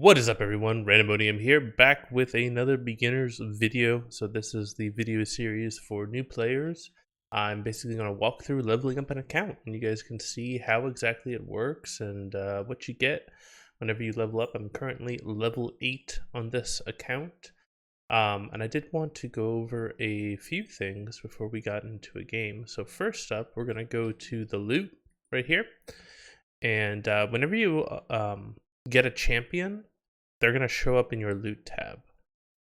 What is up, everyone? Randomodium here, back with another beginner's video. So this is the video series for new players. I'm basically going to walk through leveling up an account, and you guys can see how exactly it works and what you get whenever you level up. I'm currently level 8 on this account, and I did want to go over a few things before we got into a game. So first up, we're going to go to the loot right here, and whenever you get a champion, they're going to show up in your loot tab.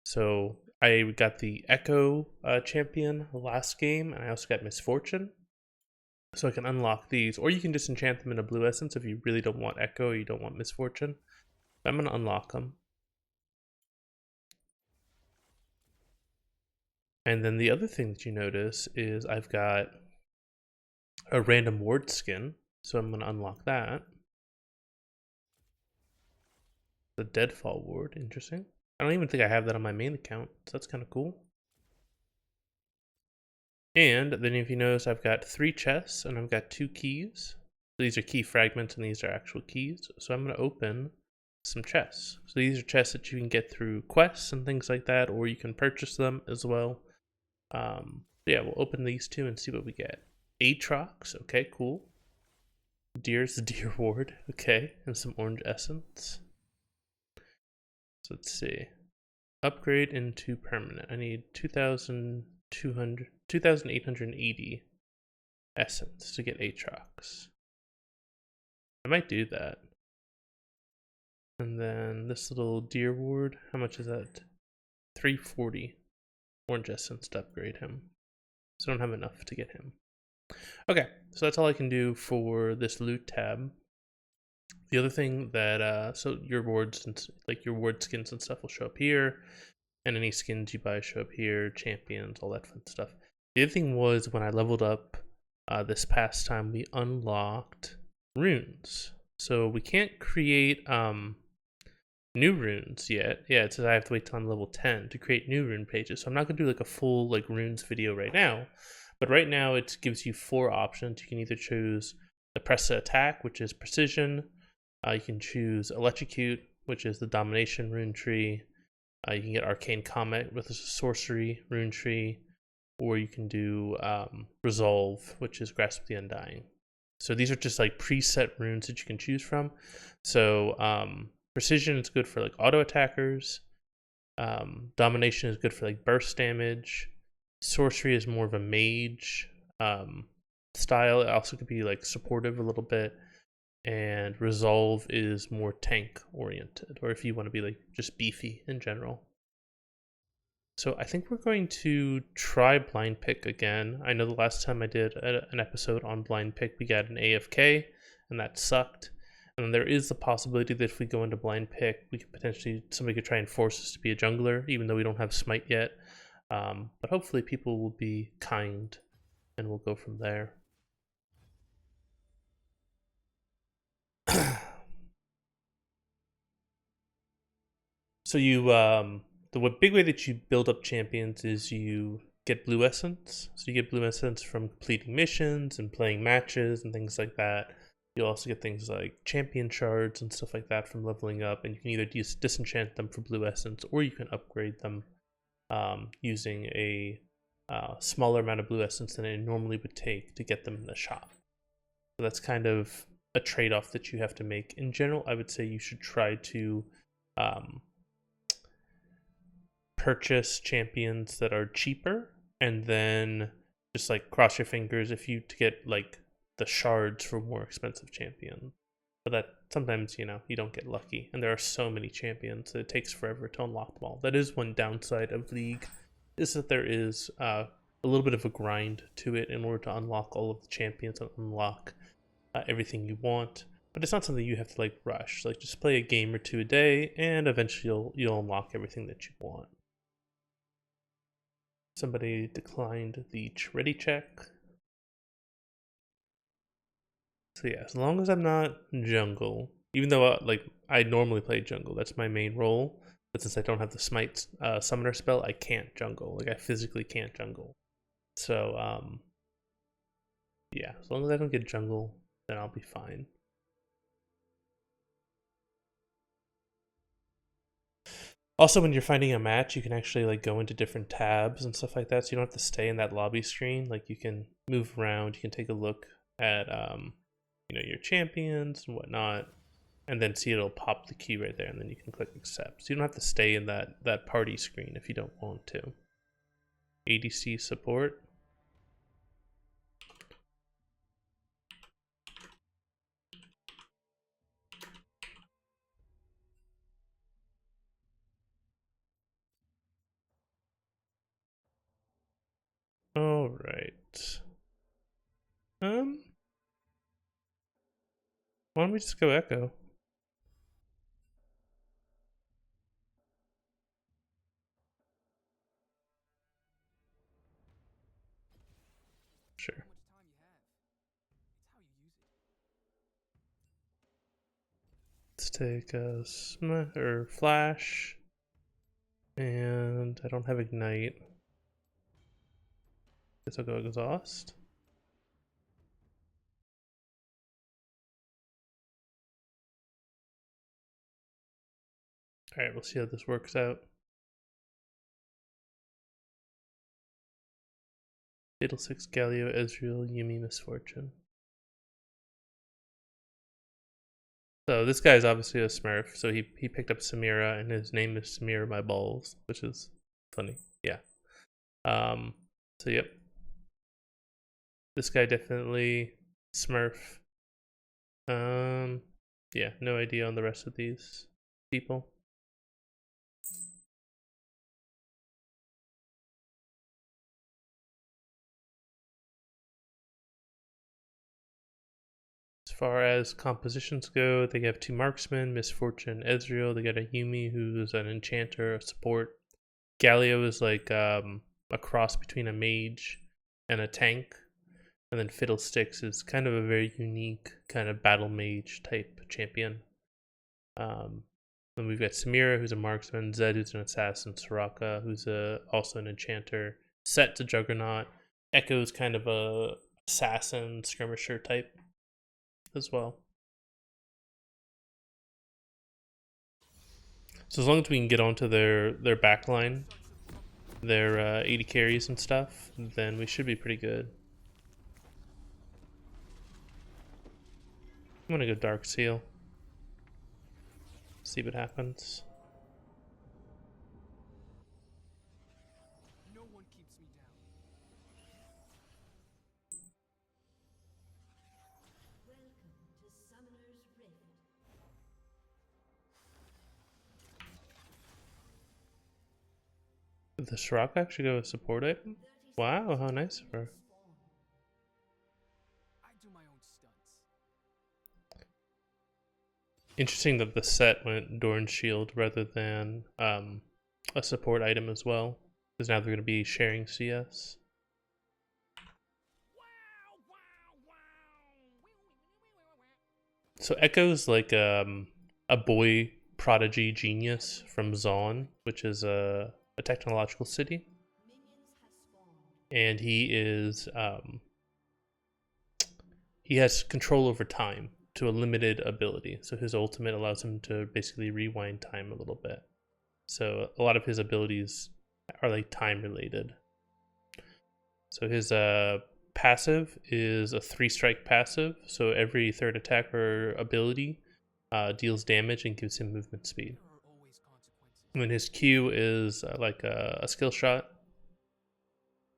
So I got the Echo champion last game, and I also got Misfortune. So I can unlock these, or you can just enchant them in a blue essence if you really don't want Echo or you don't want Misfortune. But I'm going to unlock them. And then the other thing that you notice is I've got a random ward skin, so I'm going to unlock that. The Deadfall ward, interesting. I don't even think I have that on my main account, so that's kind of cool. And then if you notice, I've got 3 chests and I've got 2 keys. These are key fragments and these are actual keys. So I'm going to open some chests. So these are chests that you can get through quests and things like that, or you can purchase them as well. Yeah, we'll open these 2 and see what we get. Aatrox, okay, cool. Deer's the Deer ward, okay, and some orange essence. So let's see. Upgrade into permanent. I need 2,880 essence to get Aatrox. I might do that. And then this little deer ward, how much is that? 340 orange essence to upgrade him. So I don't have enough to get him. Okay, so that's all I can do for this loot tab. The other thing that, so your wards, and like your ward skins and stuff will show up here, and any skins you buy show up here, champions, all that fun stuff. The other thing was when I leveled up this past time, we unlocked runes. So we can't create new runes yet. Yeah, it says I have to wait till I'm level 10 to create new rune pages. So I'm not gonna do like a full like runes video right now, but right now it gives you 4 options. You can either choose the press to attack, which is precision. You can choose electrocute, which is the domination rune tree. You can get arcane comet with a sorcery rune tree, or you can do resolve, which is grasp the undying. So these are just like preset runes that you can choose from. So precision is good for like auto attackers. Domination is good for like burst damage. Sorcery is more of a mage style. It also could be like supportive a little bit. And resolve is more tank oriented, or if you want to be like just beefy in general. So I think we're going to try blind pick again. I know the last time I did an episode on blind pick, we got an AFK and that sucked. And there is the possibility that if we go into blind pick, we could potentially, somebody could try and force us to be a jungler, even though we don't have smite yet. But hopefully people will be kind and we'll go from there. So you, the big way that you build up champions is you get blue essence. So you get blue essence from completing missions and playing matches and things like that. You'll also get things like champion shards and stuff like that from leveling up, and you can either disenchant them for blue essence or you can upgrade them using a smaller amount of blue essence than it normally would take to get them in the shop. So that's kind of a trade-off that you have to make. In general, I would say you should try to purchase champions that are cheaper, and then just like cross your fingers if you to get like the shards for more expensive champions. But that sometimes, you know, you don't get lucky, and there are so many champions that it takes forever to unlock them all. That is one downside of League, is that there is a little bit of a grind to it in order to unlock all of the champions and unlock everything you want. But it's not something you have to like rush. Like just play a game or 2 a day, and eventually you'll unlock everything that you want. Somebody declined the ready check. So yeah, as long as I'm not jungle, even though like I normally play jungle, that's my main role. But since I don't have the smite summoner spell, I can't jungle. Like I physically can't jungle. So yeah, as long as I don't get jungle, then I'll be fine. Also, when you're finding a match, you can actually like go into different tabs and stuff like that, so you don't have to stay in that lobby screen. Like you can move around, you can take a look at your champions and whatnot, and then see it'll pop the key right there, and then you can click accept. So you don't have to stay in that party screen if you don't want to. ADC support. All right. Why don't we just go Echo? Sure. Let's take a flash, and I don't have ignite. Guess I'll go exhaust. All right, we'll see how this works out. Fiddlesticks, Galio, Ezreal, Yuumi, Misfortune. So this guy is obviously a Smurf. So he picked up Samira, and his name is Samira My Balls, which is funny. Yeah. So yep. This guy definitely Smurf. Yeah, no idea on the rest of these people. As far as compositions go, they have 2 marksmen, Misfortune, Ezreal. They got a Yuumi, who's an enchanter, a support. Galio is like a cross between a mage and a tank. And then Fiddlesticks is kind of a very unique kind of battle mage type champion. Then we've got Samira, who's a marksman, Zed, who's an assassin, Soraka, who's also an enchanter, Set to Juggernaut. Echo's kind of a assassin skirmisher type as well. So as long as we can get onto their backline, their 80 carries and stuff, then we should be pretty good. I'm gonna go Dark Seal. See what happens. No one keeps me down. Welcome to Summoner's Rift. Did the Shrock actually go with support item? Wow, how nice of her. I do my own stunts. Interesting that the set went Dorn's Shield rather than a support item as well, because now they're going to be sharing CS. So Echo's like a boy prodigy genius from Zaun, which is a technological city, and he has control over time to a limited ability. So his ultimate allows him to basically rewind time a little bit. So a lot of his abilities are like time related. So his passive is a 3-strike passive. So every third attack or ability deals damage and gives him movement speed. There are always consequences. And then his Q is like a skill shot.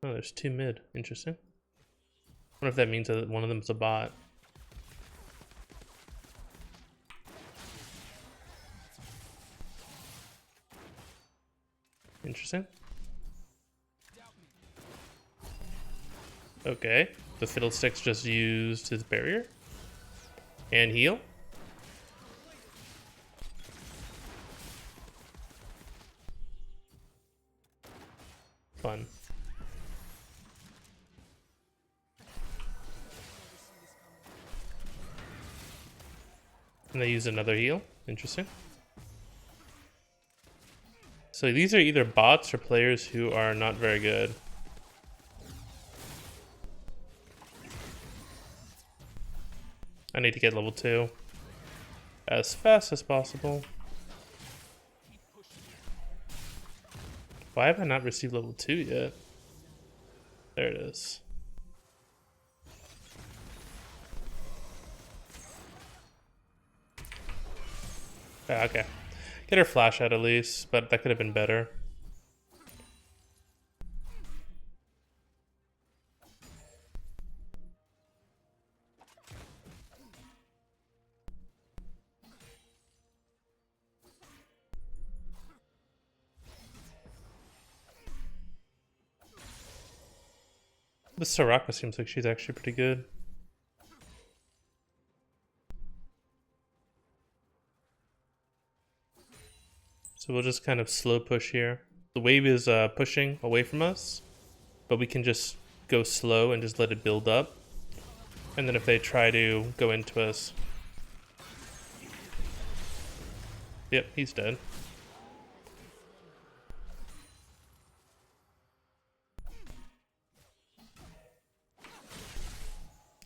Oh, there's 2 mid. Interesting. I wonder if that means that one of them's a bot. Interesting. Okay. The Fiddlesticks just used his barrier. And heal. Fun. And they use another heal. Interesting. So these are either bots or players who are not very good. I need to get level 2 as fast as possible. Why have I not received level 2 yet? There it is. Ah, okay. Get her flash out at least, but that could have been better. This Soraka seems like she's actually pretty good. So we'll just kind of slow push here. The wave is pushing away from us, but we can just go slow and just let it build up. And then if they try to go into us... Yep, he's dead.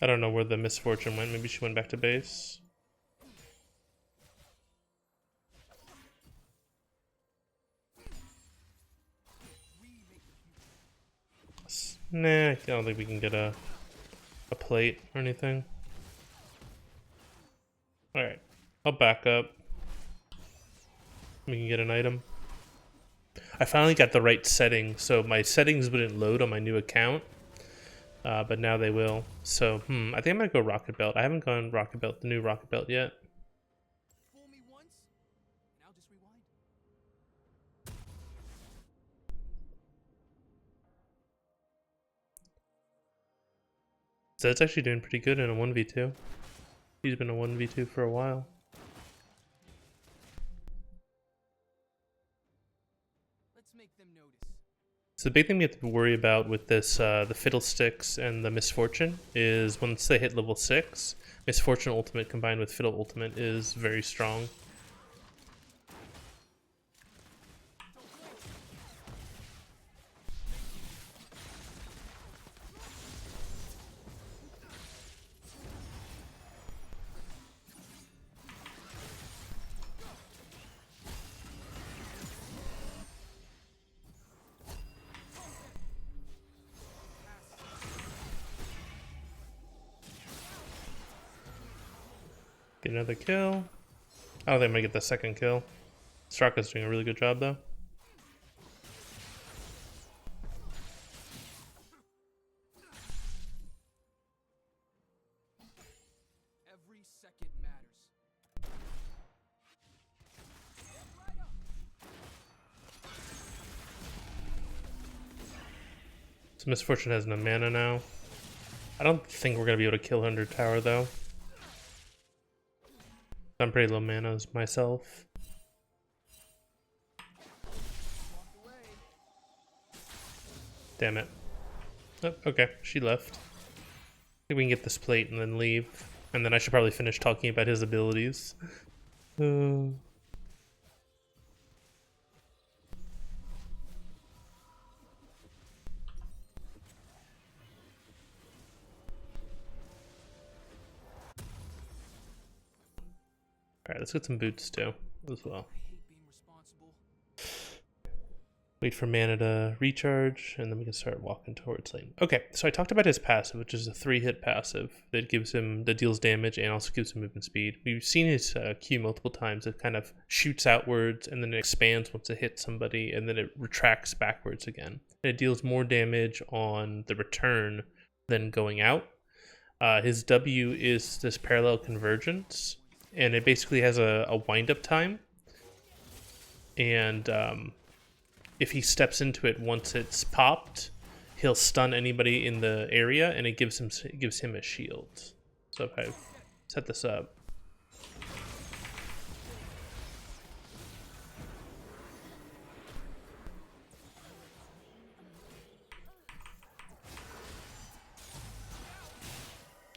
I don't know where the misfortune went. Maybe she went back to base. Nah, I don't think we can get a plate or anything. Alright, I'll back up. We can get an item. I finally got the right setting, so my settings wouldn't load on my new account. But now they will. So, I think I'm gonna go Rocket Belt. I haven't gone Rocket Belt, the new Rocket Belt yet. Fool me once, and I'll just rewind. So that's actually doing pretty good in a 1v2. He's been a 1v2 for a while. Let's make them notice. So the big thing we have to worry about with this, the Fiddlesticks and the Misfortune, is once they hit level 6, Misfortune Ultimate combined with Fiddle Ultimate is very strong. Get another kill. I don't think I'm gonna get the second kill. Straka's doing a really good job though. Every second matters. Right up. So Misfortune has no mana now. I don't think we're gonna be able to kill her under tower though. I'm pretty low mana myself. Walk away. Damn it. Oh, okay, she left. I think we can get this plate and then leave. And then I should probably finish talking about his abilities. Alright, let's get some boots too, as well. I hate being responsible. Wait for mana to recharge, and then we can start walking towards lane. Okay, so I talked about his passive, which is a 3-hit passive that deals damage and also gives him movement speed. We've seen his Q multiple times. It kind of shoots outwards, and then it expands once it hits somebody, and then it retracts backwards again. And it deals more damage on the return than going out. His W is this parallel convergence, and it basically has a wind-up time. And if he steps into it once it's popped, he'll stun anybody in the area, and it gives him a shield. So if I set this up,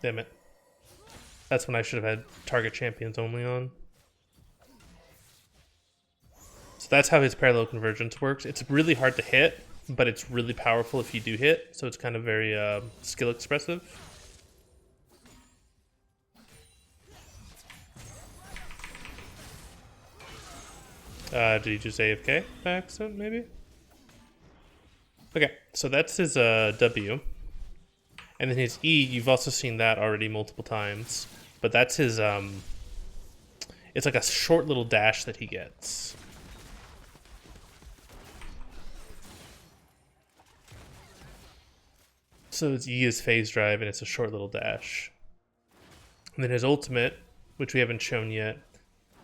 damn it, that's when I should have had target champions only on. So that's how his parallel convergence works. It's really hard to hit, but it's really powerful if you do hit. So it's kind of very skill expressive. Did he just AFK by accident, maybe? Okay, so that's his W. And then his E, you've also seen that already multiple times. But that's his, it's like a short little dash that he gets. So his E is phase drive, and it's a short little dash. And then his ultimate, which we haven't shown yet,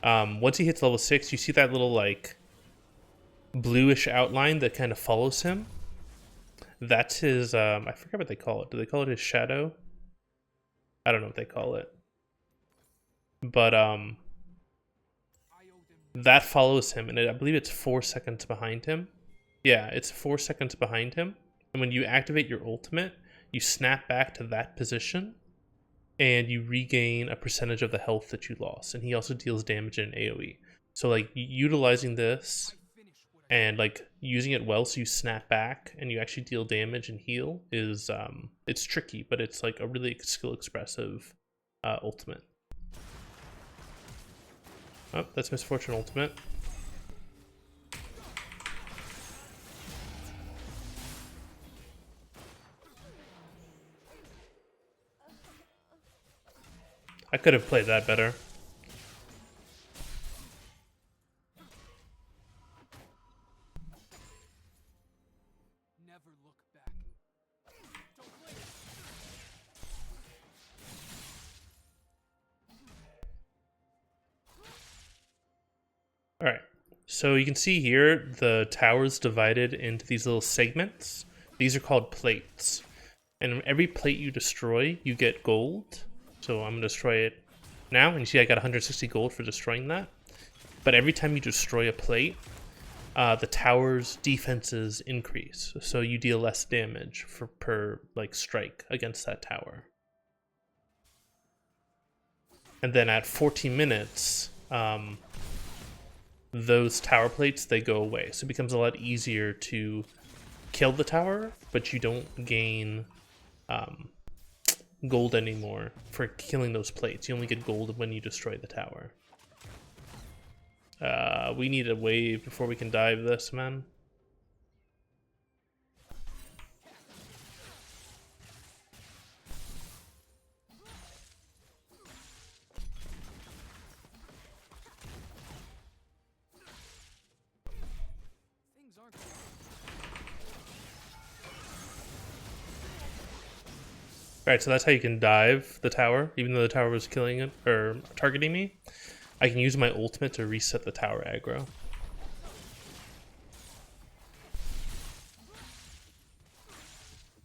once he hits level 6, you see that little, like, bluish outline that kind of follows him. That's his, I forget what they call it. Do they call it his shadow? I don't know what they call it. But, that follows him, and I believe it's 4 seconds behind him. Yeah, it's 4 seconds behind him. And when you activate your ultimate, you snap back to that position, and you regain a percentage of the health that you lost. And he also deals damage in AoE. So, like, utilizing this and, like, using it well so you snap back and you actually deal damage and heal is, it's tricky, but it's, like, a really skill-expressive ultimate. Oh, that's Misfortune ultimate. I could have played that better. Never look back. Don't play it. Alright, so you can see here the tower's divided into these little segments. These are called plates. And every plate you destroy, you get gold. So I'm going to destroy it now, and you see I got 160 gold for destroying that. But every time you destroy a plate, the tower's defenses increase. So you deal less damage per like strike against that tower. And then at 14 minutes, those tower plates, they go away. So it becomes a lot easier to kill the tower, but you don't gain gold anymore for killing those plates. You only get gold when you destroy the tower. We need a wave before we can dive this, man. Things aren't. Alright, so that's how you can dive the tower, even though the tower was killing it, or targeting me. I can use my ultimate to reset the tower aggro.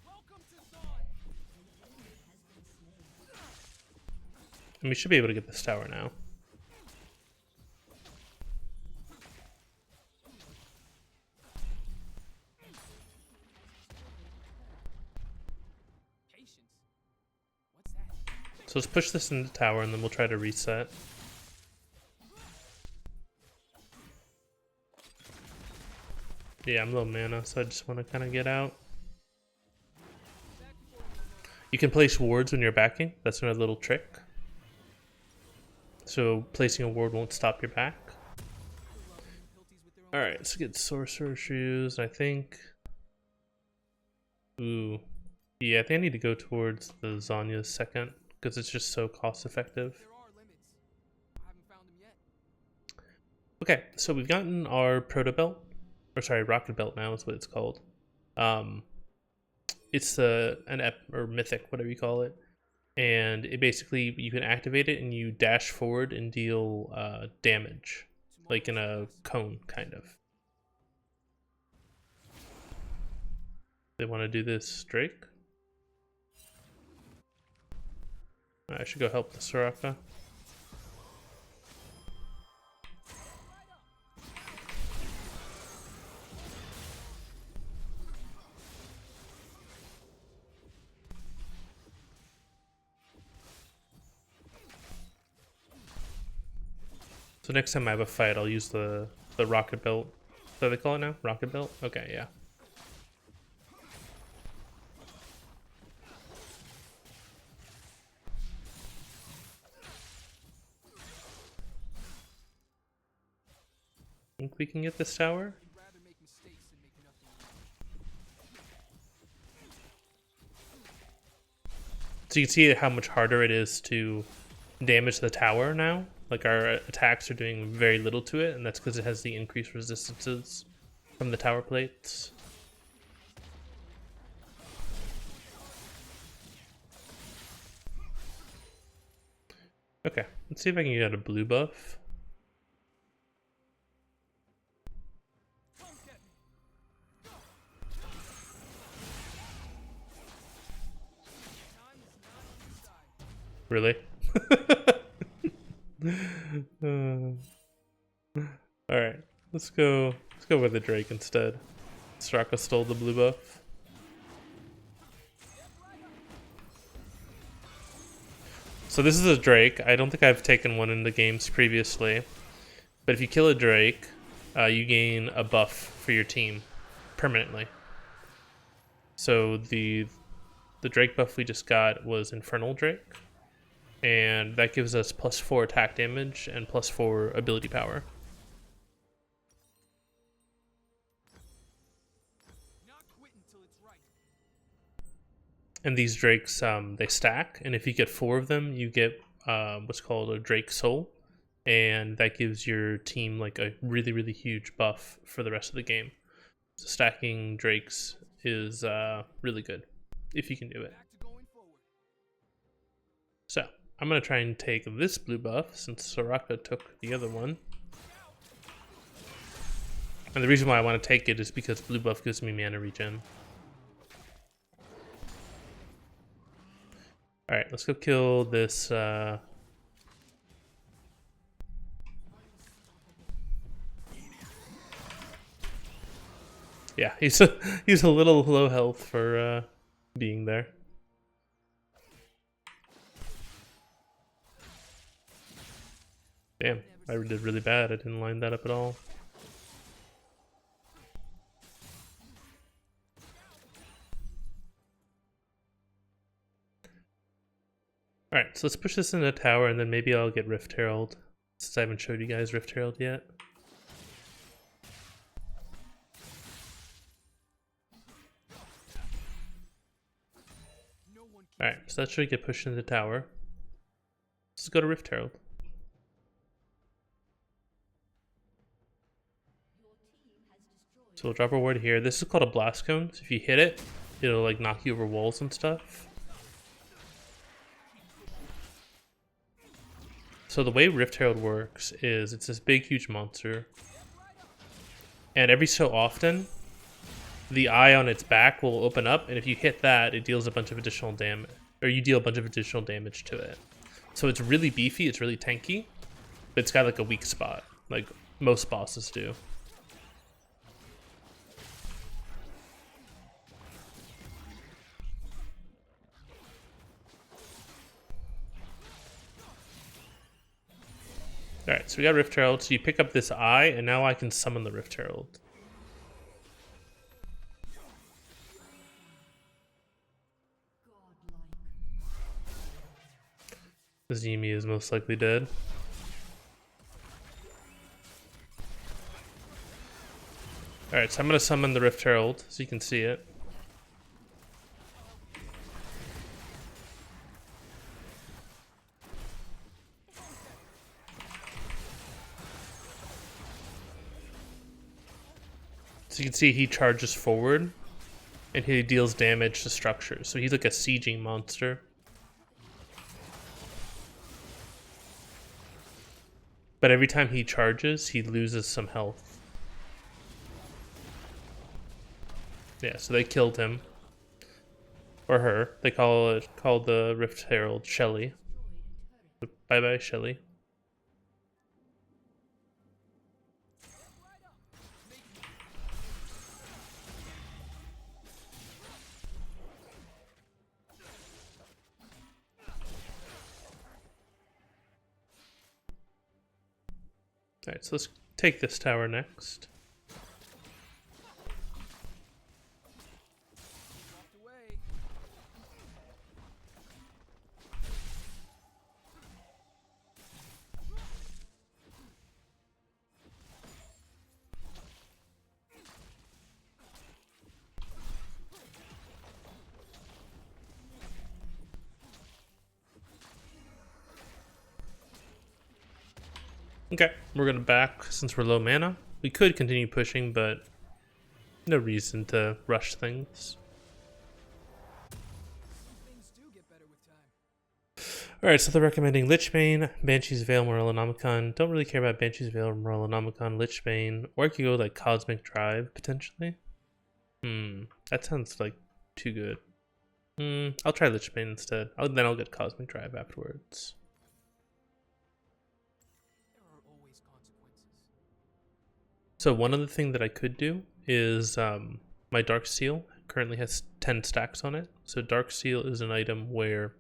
Welcome to Dawn. And we should be able to get this tower now. Patience. What's that? So let's push this into the tower and then we'll try to reset. Yeah, I'm low mana, so I just want to kind of get out. You can place wards when you're backing. That's another little trick. So placing a ward won't stop your back. Alright, let's get Sorcerer Shoes, I think. Ooh. Yeah, I think I need to go towards the Zanya's second, because it's just so cost effective. There are limits. I haven't found them yet. Okay, so we've gotten our Proto Belt. Or sorry, Rocket Belt now is what it's called. It's or Mythic, whatever you call it. And it basically, you can activate it and you dash forward and deal damage. Like in a cone, kind of. They want to do this Drake? I should go help the Soraka. So next time I have a fight, I'll use the Rocket Belt. Is that what they call it now? Rocket Belt? Okay, yeah. Think we can get this tower? I'd rather make mistakes than make nothing. So you can see how much harder it is to damage the tower now. Like our attacks are doing very little to it, and that's because it has the increased resistances from the tower plates. Okay, let's see if I can get a blue buff. Really? Alright, let's go with the Drake instead. Straka stole the blue buff. So this is a Drake. I don't think I've taken one in the games previously. But if you kill a Drake, you gain a buff for your team permanently. So the Drake buff we just got was Infernal Drake. And that gives us +4 attack damage and +4 ability power. Not quitting till it's right. And these Drakes, they stack, and if you get 4 of them, you get what's called a Drake Soul, and that gives your team like a really, really huge buff for the rest of the game. So stacking Drakes is really good, if you can do it. Back to going forward. So, I'm going to try and take this blue buff, since Soraka took the other one. And the reason why I want to take it is because blue buff gives me mana regen. Alright, let's go kill this, yeah, he's a little low health for being there. Damn, I did really bad. I didn't line that up at all. Alright, so let's push this into the tower, and then maybe I'll get Rift Herald, since I haven't showed you guys Rift Herald yet. Alright, so that should get pushed into the tower. Let's go to Rift Herald. So we'll drop a ward here. This is called a Blast Cone, so if you hit it, it'll like knock you over walls and stuff. So the way Rift Herald works is it's this big, huge monster. And every so often, the eye on its back will open up, and if you hit that, it deals a bunch of additional damage. Or you deal a bunch of additional damage to it. So it's really beefy, it's really tanky, but it's got like a weak spot, like most bosses do. Alright, so we got Rift Herald, so you pick up this eye, and now I can summon the Rift Herald. The Zemi is most likely dead. Alright, so I'm going to summon the Rift Herald, so you can see it. So you can see he charges forward, and he deals damage to structures. So he's like a sieging monster. But every time he charges, he loses some health. Yeah, so they killed him. Or her. They called the Rift Herald Shelly. Bye bye, Shelly. Alright, so let's take this tower next. Okay, we're gonna back since we're low mana. We could continue pushing, but no reason to rush things. Things do get better with time. Alright, so they're recommending Lichbane, Banshee's Veil, Morellonomicon. Don't really care about Banshee's Veil, Morellonomicon, Lichbane. Or I could go like Cosmic Drive, potentially. That sounds like too good. I'll try Lichbane instead. Then I'll get Cosmic Drive afterwards. There are always consequences. So one other thing that I could do is my Dark Seal currently has 10 stacks on it. So Dark Seal is an item where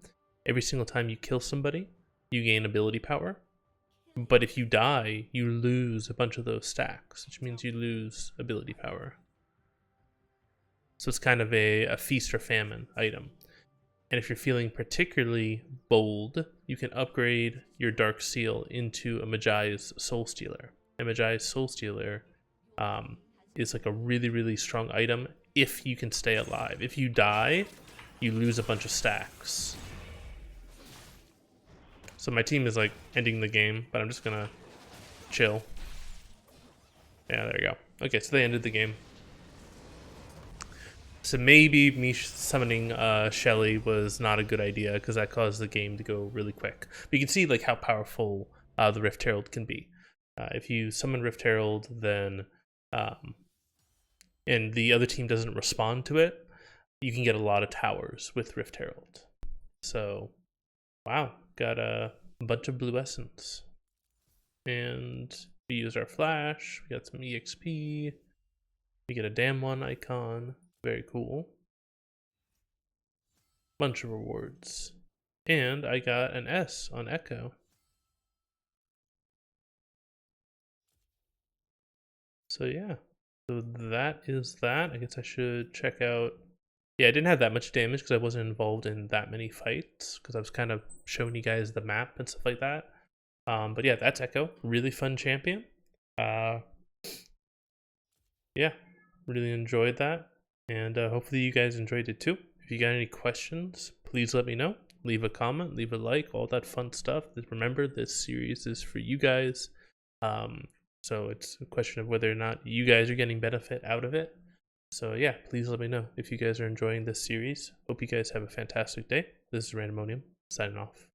every single time you kill somebody, you gain ability power. But if you die, you lose a bunch of those stacks, which means you lose ability power. So it's kind of a feast or famine item. And if you're feeling particularly bold, you can upgrade your Dark Seal into a Magi's Soul Stealer. And Magi's Soul Stealer is like a really, really strong item if you can stay alive. If you die, you lose a bunch of stacks. So my team is like ending the game, but I'm just gonna chill. Yeah, there you go. Okay, so they ended the game. So maybe me summoning Shelly was not a good idea because that caused the game to go really quick. But you can see like how powerful the Rift Herald can be. If you summon Rift Herald, then and the other team doesn't respond to it, you can get a lot of towers with Rift Herald. So, wow, got a bunch of blue essence. And we use our flash, we got some EXP, we get a damn one icon, very cool. Bunch of rewards. And I got an S on Echo. So yeah, so that is that. I guess I should check out. Yeah, I didn't have that much damage because I wasn't involved in that many fights because I was kind of showing you guys the map and stuff like that. But yeah, that's Echo. Really fun champion. Yeah, really enjoyed that. And hopefully you guys enjoyed it too. If you got any questions, please let me know. Leave a comment, leave a like, all that fun stuff. Remember, this series is for you guys. So it's a question of whether or not you guys are getting benefit out of it. So yeah, please let me know if you guys are enjoying this series. Hope you guys have a fantastic day. This is Randomonium, signing off.